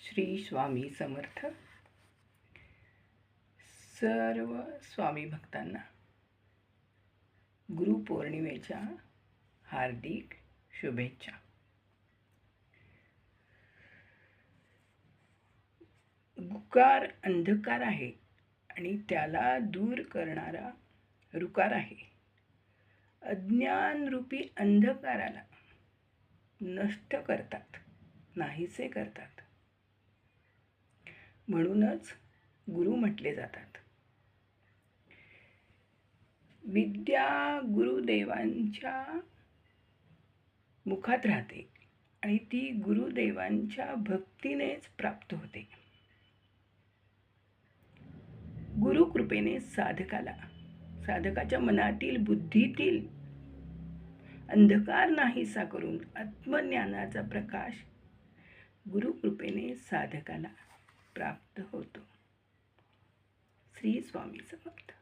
श्री स्वामी समर्थ. सर्व स्वामी भक्तांना गुरुपौर्णिमेच्या हार्दिक शुभेच्छा. गुकार अंधकार आहे आणि त्याला दूर करणारा रुकार आहे. अज्ञानरूपी अंधकाराला नष्ट करतात, नाहीसे करतात. म्हणूनच गुरु म्हटले जातात. विद्या गुरुदेवांच्या मुखात राहते आणि ती गुरुदेवांच्या भक्तीनेच प्राप्त होते. गुरुकृपेने साधकाच्या मनातील बुद्धीतील अंधकार नाहीसा करून आत्मज्ञानाचा प्रकाश गुरुकृपेने साधकाला प्राप्त होतो. श्री स्वामी समर्थ.